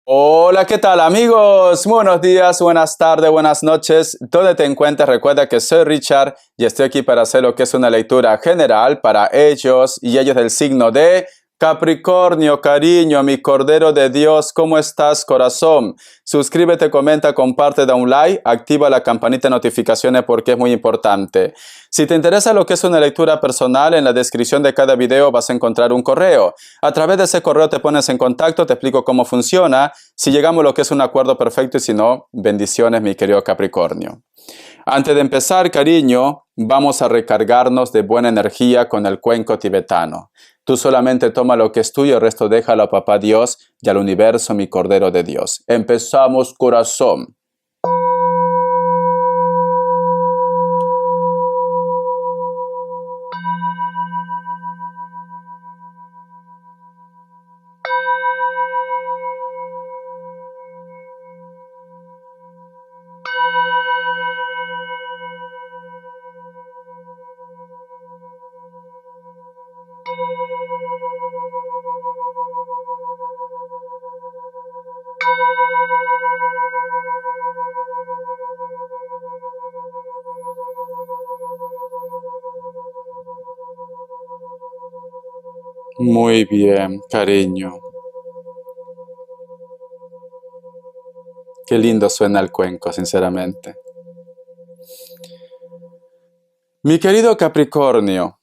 Hola, ¿qué tal amigos? Buenos días, buenas tardes, buenas noches. Donde te encuentres, recuerda que soy Richard y estoy aquí para hacer lo que es una lectura general para ellos y ellos del signo de Capricornio. Cariño, mi Cordero de Dios, ¿cómo estás, corazón? Suscríbete, comenta, comparte, da un like, activa la campanita de notificaciones porque es muy importante. Si te interesa lo que es una lectura personal, en la descripción de cada video vas a encontrar un correo. A través de ese correo te pones en contacto, te explico cómo funciona, si llegamos a lo que es un acuerdo perfecto y si no, bendiciones, mi querido Capricornio. Antes de empezar, cariño, vamos a recargarnos de buena energía con el cuenco tibetano. Tú solamente toma lo que es tuyo, el resto déjalo a Papá Dios y al universo, mi Cordero de Dios. Empezamos, corazón. Muy bien, cariño. Qué lindo suena el cuenco, sinceramente. Mi querido Capricornio,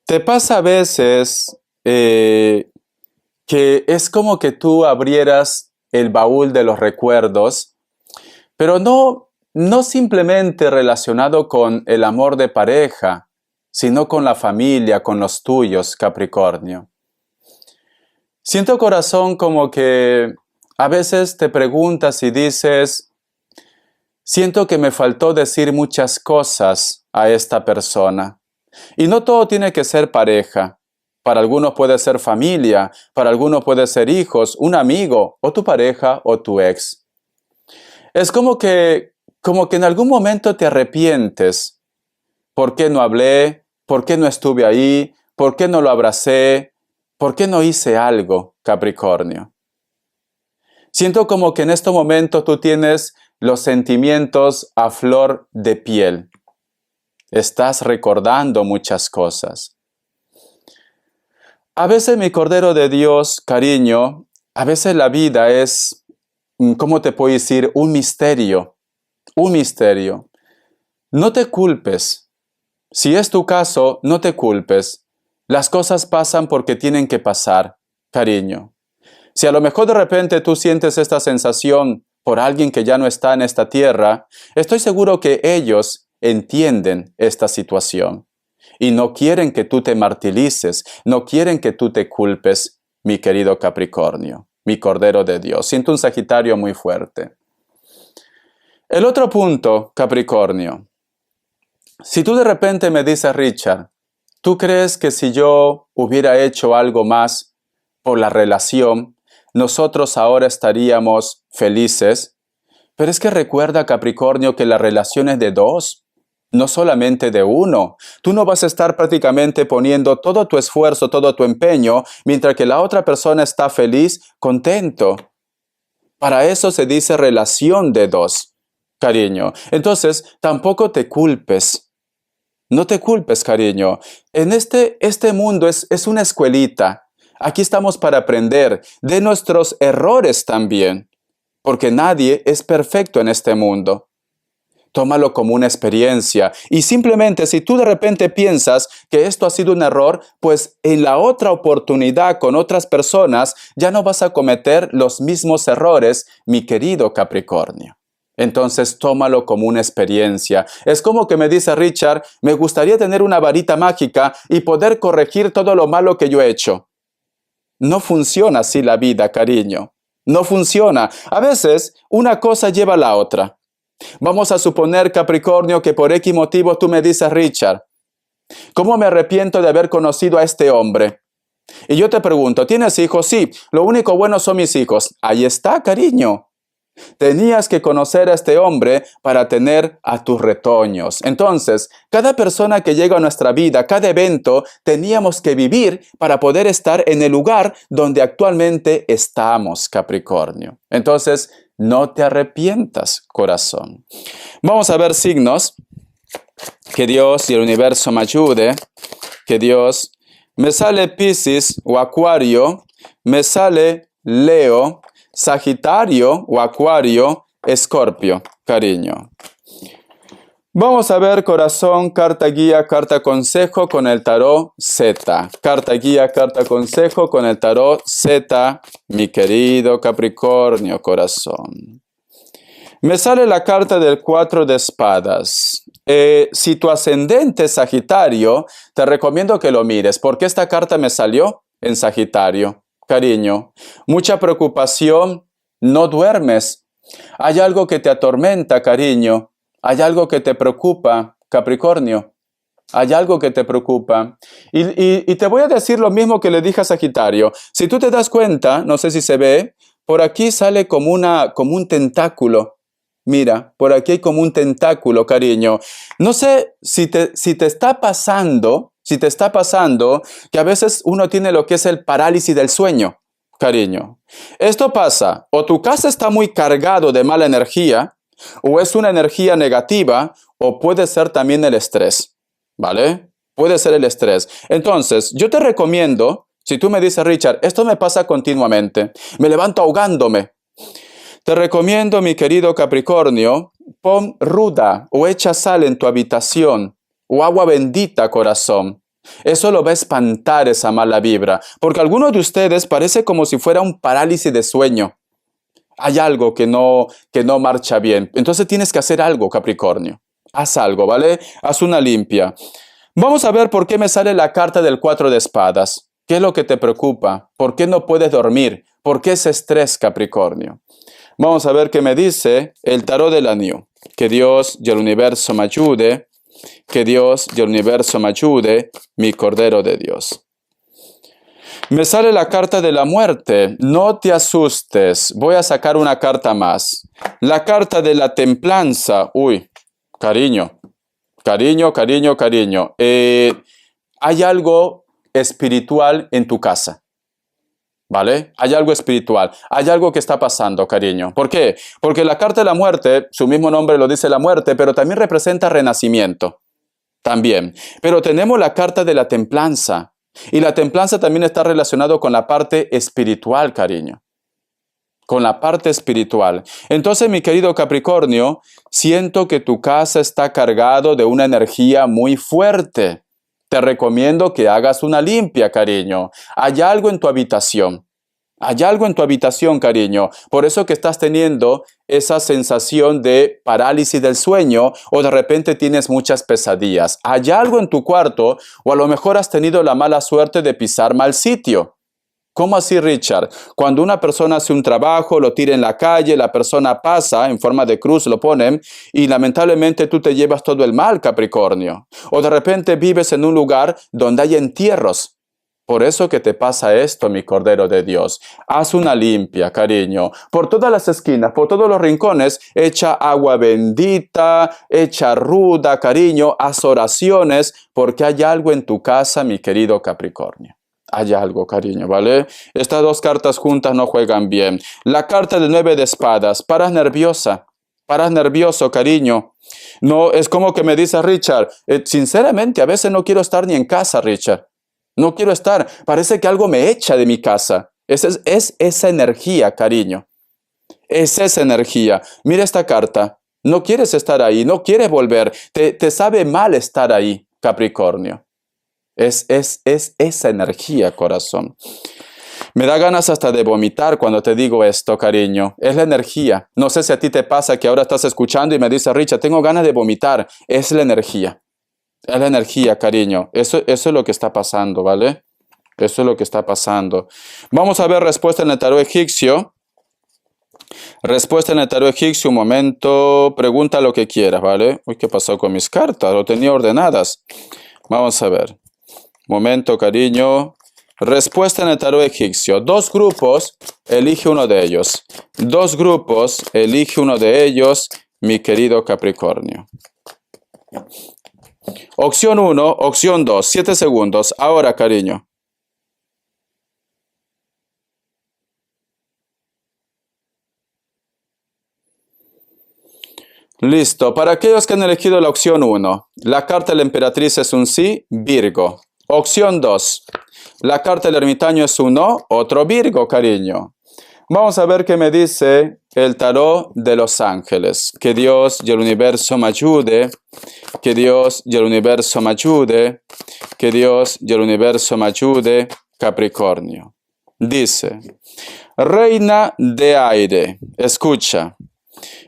¿te pasa a veces que es como que tú abrieras el baúl de los recuerdos, pero no simplemente relacionado con el amor de pareja, sino con la familia, con los tuyos, Capricornio? Siento, corazón, como que a veces te preguntas y dices, siento que me faltó decir muchas cosas a esta persona. Y no todo tiene que ser pareja. Para algunos puede ser familia, para algunos puede ser hijos, un amigo, o tu pareja, o tu ex. Es como que en algún momento te arrepientes. ¿Por qué no hablé? ¿Por qué no estuve ahí? ¿Por qué no lo abracé? ¿Por qué no hice algo, Capricornio? Siento como que en este momento tú tienes los sentimientos a flor de piel. Estás recordando muchas cosas. A veces, mi Cordero de Dios, cariño, a veces la vida es, ¿cómo te puedo decir? Un misterio. Un misterio. No te culpes. Si es tu caso, no te culpes. Las cosas pasan porque tienen que pasar, cariño. Si a lo mejor de repente tú sientes esta sensación por alguien que ya no está en esta tierra, estoy seguro que ellos entienden esta situación y no quieren que tú te martirices, no quieren que tú te culpes, mi querido Capricornio, mi Cordero de Dios. Siento un Sagitario muy fuerte. El otro punto, Capricornio. Si tú de repente me dices, Richard, ¿tú crees que si yo hubiera hecho algo más por la relación, nosotros ahora estaríamos felices? Pero es que recuerda, Capricornio, que la relación es de dos, no solamente de uno. Tú no vas a estar prácticamente poniendo todo tu esfuerzo, todo tu empeño, mientras que la otra persona está feliz, contento. Para eso se dice relación de dos, cariño. Entonces, tampoco te culpes. No te culpes, cariño. En este mundo es una escuelita. Aquí estamos para aprender de nuestros errores también, porque nadie es perfecto en este mundo. Tómalo como una experiencia y simplemente si tú de repente piensas que esto ha sido un error, pues en la otra oportunidad con otras personas ya no vas a cometer los mismos errores, mi querido Capricornio. Entonces tómalo como una experiencia. Es como que me dice Richard, me gustaría tener una varita mágica y poder corregir todo lo malo que yo he hecho. No funciona así la vida, cariño. No funciona. A veces una cosa lleva a la otra. Vamos a suponer, Capricornio, que por X motivo tú me dices, Richard, ¿cómo me arrepiento de haber conocido a este hombre? Y yo te pregunto, ¿tienes hijos? Sí, lo único bueno son mis hijos. Ahí está, cariño. Tenías que conocer a este hombre para tener a tus retoños. Entonces, cada persona que llega a nuestra vida, cada evento, teníamos que vivir para poder estar en el lugar donde actualmente estamos, Capricornio. Entonces, no te arrepientas, corazón. Vamos a ver signos. Que Dios y el universo me ayude. Que Dios. Me sale Piscis o Acuario. Me sale Leo, Sagitario o Acuario, Escorpio, cariño. Vamos a ver, corazón, carta guía, carta consejo con el tarot Z. Carta guía, carta consejo con el tarot Z, mi querido Capricornio, corazón. Me sale la carta del 4 de espadas. Si tu ascendente es Sagitario, te recomiendo que lo mires, porque esta carta me salió en Sagitario. Cariño, mucha preocupación, no duermes. Hay algo que te atormenta, cariño. Hay algo que te preocupa, Capricornio. Hay algo que te preocupa. Y te voy a decir lo mismo que le dije a Sagitario. Si tú te das cuenta, no sé si se ve, por aquí sale como un tentáculo. Mira, por aquí hay como un tentáculo, cariño. No sé si te está pasando que a veces uno tiene lo que es el parálisis del sueño, cariño. Esto pasa, o tu casa está muy cargado de mala energía, o es una energía negativa, o puede ser también el estrés, ¿vale? Puede ser el estrés. Entonces, yo te recomiendo, si tú me dices, Richard, esto me pasa continuamente, me levanto ahogándome. Te recomiendo, mi querido Capricornio, pon ruda o echa sal en tu habitación o agua bendita, corazón. Eso lo va a espantar esa mala vibra, porque algunos de ustedes parece como si fuera un parálisis de sueño. Hay algo que no marcha bien. Entonces tienes que hacer algo, Capricornio. Haz algo, ¿vale? Haz una limpia. Vamos a ver por qué me sale la carta del 4 de espadas. ¿Qué es lo que te preocupa? ¿Por qué no puedes dormir? ¿Por qué ese estrés, Capricornio? Vamos a ver qué me dice el tarot del Año. Que Dios y el universo me ayude. Que Dios y el universo me ayude, mi Cordero de Dios. Me sale la carta de la muerte. No te asustes. Voy a sacar una carta más. La carta de la templanza. Uy, cariño. Hay algo espiritual en tu casa. ¿Vale? Hay algo espiritual, hay algo que está pasando, cariño. ¿Por qué? Porque la carta de la muerte, su mismo nombre lo dice la muerte, pero también representa renacimiento. También. Pero tenemos la carta de la templanza. Y la templanza también está relacionado con la parte espiritual, cariño. Con la parte espiritual. Entonces, mi querido Capricornio, siento que tu casa está cargado de una energía muy fuerte. Te recomiendo que hagas una limpia, cariño. Hay algo en tu habitación. Hay algo en tu habitación, cariño. Por eso que estás teniendo esa sensación de parálisis del sueño o de repente tienes muchas pesadillas. Hay algo en tu cuarto o a lo mejor has tenido la mala suerte de pisar mal sitio. ¿Cómo así, Richard? Cuando una persona hace un trabajo, lo tira en la calle, la persona pasa en forma de cruz, lo ponen, y lamentablemente tú te llevas todo el mal, Capricornio. O de repente vives en un lugar donde hay entierros. Por eso que te pasa esto, mi Cordero de Dios. Haz una limpia, cariño. Por todas las esquinas, por todos los rincones, echa agua bendita, echa ruda, cariño, haz oraciones, porque hay algo en tu casa, mi querido Capricornio. Hay algo, cariño, ¿vale? Estas dos cartas juntas no juegan bien. La carta de 9 de espadas. Paras nervioso, cariño. No, es como que me dice Richard, sinceramente, a veces no quiero estar ni en casa, Richard. No quiero estar. Parece que algo me echa de mi casa. Es esa energía, cariño. Es esa energía. Mira esta carta. No quieres estar ahí, no quieres volver. Te sabe mal estar ahí, Capricornio. Es esa energía, corazón. Me da ganas hasta de vomitar cuando te digo esto, cariño. Es la energía. No sé si a ti te pasa que ahora estás escuchando y me dice, Richard, tengo ganas de vomitar. Es la energía. Es la energía, cariño. Eso es lo que está pasando, ¿vale? Eso es lo que está pasando. Vamos a ver respuesta en el tarot egipcio. Respuesta en el tarot egipcio. Un momento. Pregunta lo que quieras, ¿vale? Uy, ¿qué pasó con mis cartas? Lo tenía ordenadas. Vamos a ver. Momento, cariño. Respuesta en el tarot egipcio. 2 grupos, elige uno de ellos. 2 grupos, elige uno de ellos, mi querido Capricornio. Opción 1, opción 2, 7 segundos. Ahora, cariño. Listo. Para aquellos que han elegido la opción 1, la carta de la emperatriz es un sí, Virgo. Opción 2, la carta del ermitaño es un no, otro Virgo, cariño. Vamos a ver qué me dice el tarot de los ángeles. Que Dios y el universo me ayude. Que Dios y el universo me ayude. Que Dios y el universo me ayude. Capricornio. Dice, reina de aire, escucha.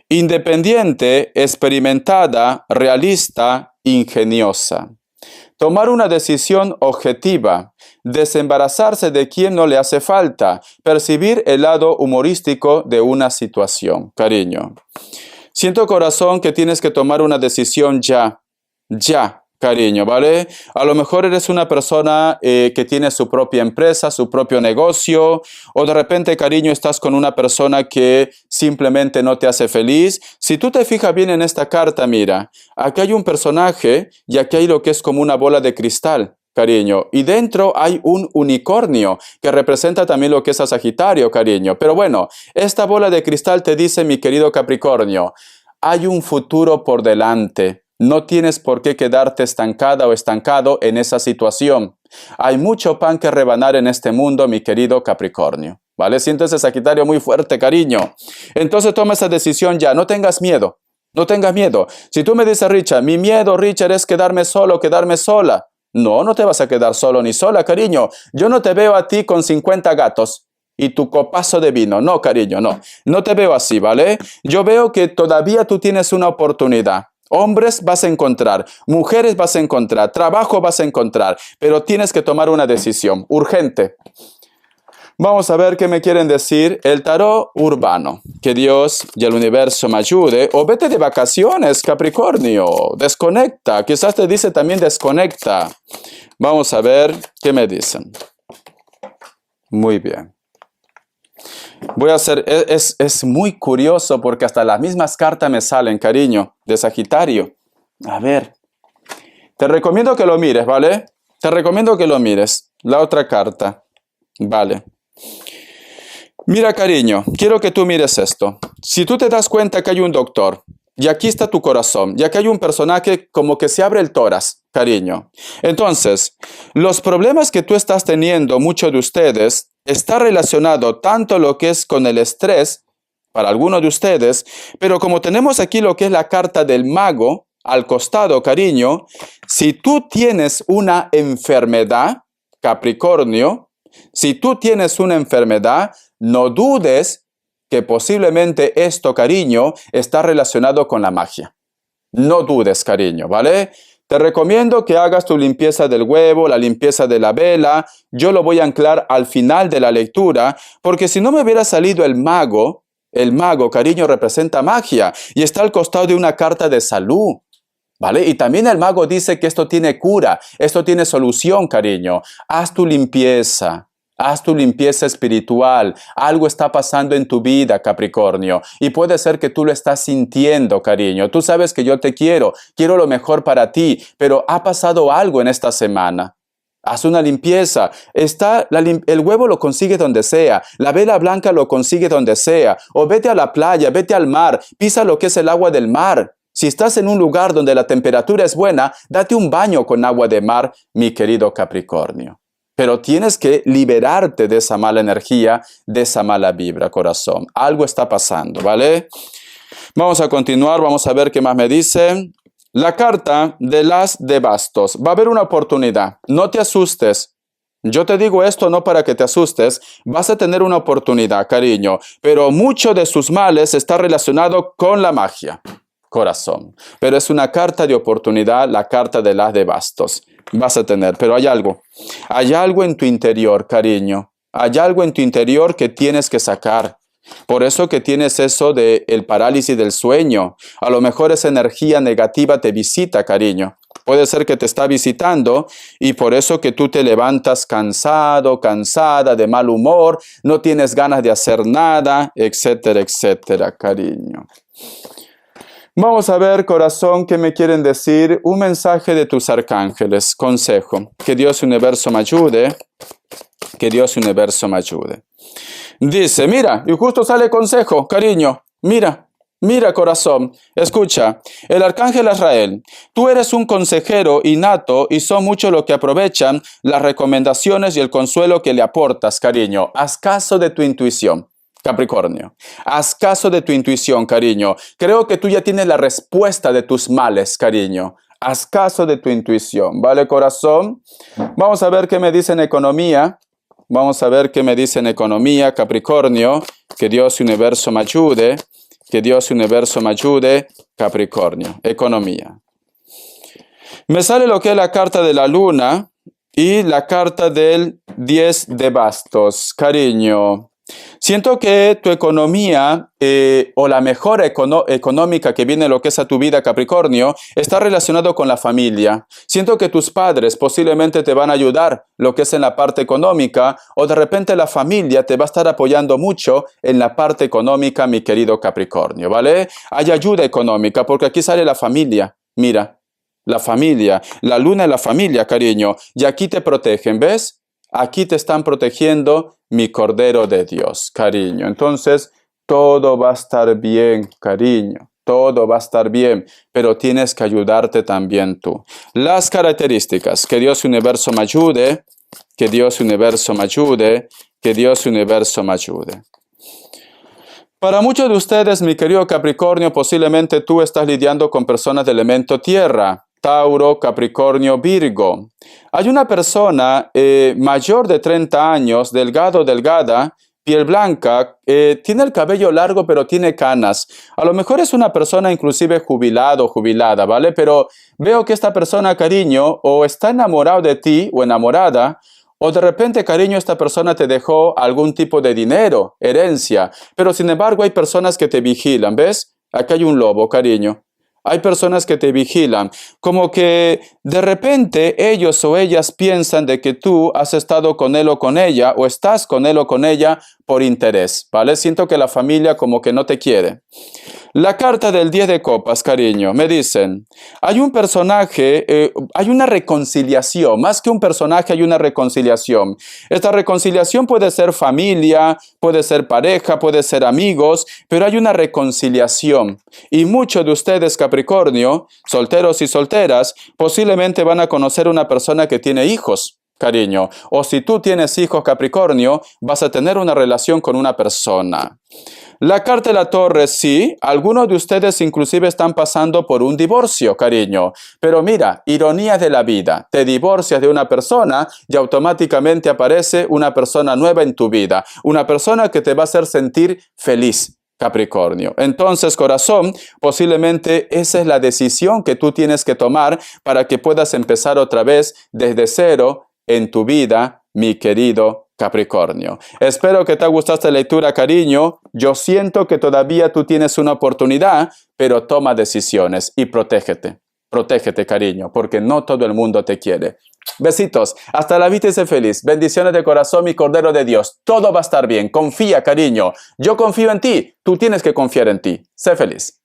Independiente, experimentada, realista, ingeniosa. Tomar una decisión objetiva, desembarazarse de quien no le hace falta, percibir el lado humorístico de una situación. Cariño, siento corazón que tienes que tomar una decisión ya, cariño, ¿vale? A lo mejor eres una persona que tiene su propia empresa, su propio negocio, o de repente, cariño, estás con una persona que simplemente no te hace feliz. Si tú te fijas bien en esta carta, mira, aquí hay un personaje y aquí hay lo que es como una bola de cristal, cariño, y dentro hay un unicornio que representa también lo que es a Sagitario, cariño. Pero bueno, esta bola de cristal te dice, mi querido Capricornio, hay un futuro por delante. No tienes por qué quedarte estancada o estancado en esa situación. Hay mucho pan que rebanar en este mundo, mi querido Capricornio. ¿Vale? Siento ese Sagitario muy fuerte, cariño. Entonces toma esa decisión ya. No tengas miedo. No tengas miedo. Si tú me dices, Richard, mi miedo, Richard, es quedarme solo, quedarme sola. No, no te vas a quedar solo ni sola, cariño. Yo no te veo a ti con 50 gatos y tu copazo de vino. No, cariño, no. No te veo así, ¿vale? Yo veo que todavía tú tienes una oportunidad. Hombres vas a encontrar, mujeres vas a encontrar, trabajo vas a encontrar, pero tienes que tomar una decisión urgente. Vamos a ver qué me quieren decir el tarot urbano. Que Dios y el universo me ayude. O vete de vacaciones, Capricornio. Desconecta. Quizás te dice también desconecta. Vamos a ver qué me dicen. Muy bien. Voy a hacer, es muy curioso porque hasta las mismas cartas me salen, cariño, de Sagitario. A ver, te recomiendo que lo mires, ¿vale? Te recomiendo que lo mires. La otra carta, ¿vale? Mira, cariño, quiero que tú mires esto. Si tú te das cuenta que hay un doctor, y aquí está tu corazón, y aquí hay un personaje como que se abre el tórax, cariño. Entonces, los problemas que tú estás teniendo, muchos de ustedes, está relacionado tanto lo que es con el estrés, para algunos de ustedes, pero como tenemos aquí lo que es la carta del mago, al costado, cariño, si tú tienes una enfermedad, Capricornio, si tú tienes una enfermedad, no dudes que posiblemente esto, cariño, está relacionado con la magia. No dudes, cariño, ¿vale? Te recomiendo que hagas tu limpieza del huevo, la limpieza de la vela. Yo lo voy a anclar al final de la lectura, porque si no me hubiera salido el mago, cariño, representa magia y está al costado de una carta de salud, ¿vale? Y también el mago dice que esto tiene cura, esto tiene solución, cariño. Haz tu limpieza. Haz tu limpieza espiritual. Algo está pasando en tu vida, Capricornio. Y puede ser que tú lo estás sintiendo, cariño. Tú sabes que yo te quiero lo mejor para ti, pero ha pasado algo en esta semana. Haz una limpieza. El huevo lo consigue donde sea. La vela blanca lo consigue donde sea. O vete a la playa, vete al mar. Pisa lo que es el agua del mar. Si estás en un lugar donde la temperatura es buena, date un baño con agua de mar, mi querido Capricornio. Pero tienes que liberarte de esa mala energía, de esa mala vibra, corazón. Algo está pasando, ¿vale? Vamos a continuar, vamos a ver qué más me dice. La carta de las de bastos. Va a haber una oportunidad. No te asustes. Yo te digo esto no para que te asustes. Vas a tener una oportunidad, cariño. Pero mucho de sus males está relacionado con la magia, corazón. Pero es una carta de oportunidad, la carta de las de bastos. Vas a tener, pero hay algo en tu interior, cariño, hay algo en tu interior que tienes que sacar. Por eso que tienes eso de el parálisis del sueño. A lo mejor esa energía negativa te visita, cariño. Puede ser que te está visitando y por eso que tú te levantas cansado, cansada, de mal humor, no tienes ganas de hacer nada, etcétera, etcétera, cariño. Vamos a ver, corazón, qué me quieren decir. Un mensaje de tus arcángeles, consejo. Que Dios Universo me ayude. Que Dios Universo me ayude. Dice, mira, y justo sale consejo, cariño, mira, corazón, escucha, el arcángel Azrael, tú eres un consejero innato y son muchos los que aprovechan las recomendaciones y el consuelo que le aportas, cariño. Haz caso de tu intuición, Capricornio. Haz caso de tu intuición, cariño. Creo que tú ya tienes la respuesta de tus males, cariño. Haz caso de tu intuición, ¿vale, corazón? Vamos a ver qué me dice en economía. Vamos a ver qué me dice en economía, Capricornio. Que Dios Universo me ayude. Que Dios Universo me ayude, Capricornio. Economía. Me sale lo que es la carta de la luna y la carta del 10 de bastos. Cariño, siento que tu economía o la mejora económica que viene lo que es a tu vida, Capricornio, está relacionado con la familia. Siento que tus padres posiblemente te van a ayudar lo que es en la parte económica o de repente la familia te va a estar apoyando mucho en la parte económica, mi querido Capricornio, ¿vale? Hay ayuda económica porque aquí sale la familia, mira, la familia, la luna y la familia, cariño, y aquí te protegen, ¿ves? Aquí te están protegiendo mi Cordero de Dios, cariño. Entonces, todo va a estar bien, cariño. Todo va a estar bien, pero tienes que ayudarte también tú. Las características, que Dios Universo me ayude, que Dios Universo me ayude, que Dios Universo me ayude. Para muchos de ustedes, mi querido Capricornio, posiblemente tú estás lidiando con personas de elemento tierra. Tauro, Capricornio, Virgo. Hay una persona mayor de 30 años, delgado, delgada, piel blanca, tiene el cabello largo pero tiene canas. A lo mejor es una persona inclusive jubilado o jubilada, ¿vale? Pero veo que esta persona, cariño, o está enamorado de ti o enamorada, o de repente, cariño, esta persona te dejó algún tipo de dinero, herencia, pero sin embargo hay personas que te vigilan, ¿ves? Aquí hay un lobo, cariño. Hay personas que te vigilan, como que de repente ellos o ellas piensan de que tú has estado con él o con ella, o estás con él o con ella por interés, ¿vale? Siento que la familia como que no te quiere. La carta del 10 de copas, cariño, me dicen, hay un personaje, hay una reconciliación, más que un personaje hay una reconciliación. Esta reconciliación puede ser familia, puede ser pareja, puede ser amigos, pero hay una reconciliación. Y muchos de ustedes, Capricornio, solteros y solteras, posiblemente van a conocer una persona que tiene hijos, cariño. O si tú tienes hijos, Capricornio, vas a tener una relación con una persona. La carta de la torre, sí, algunos de ustedes inclusive están pasando por un divorcio, cariño. Pero mira, ironía de la vida, te divorcias de una persona y automáticamente aparece una persona nueva en tu vida. Una persona que te va a hacer sentir feliz, Capricornio. Entonces, corazón, posiblemente esa es la decisión que tú tienes que tomar para que puedas empezar otra vez desde cero en tu vida, mi querido Capricornio. Espero que te haya gustado esta lectura, cariño. Yo siento que todavía tú tienes una oportunidad, pero toma decisiones y protégete. Protégete, cariño, porque no todo el mundo te quiere. Besitos. Hasta la vista y sé feliz. Bendiciones de corazón, mi Cordero de Dios. Todo va a estar bien. Confía, cariño. Yo confío en ti. Tú tienes que confiar en ti. Sé feliz.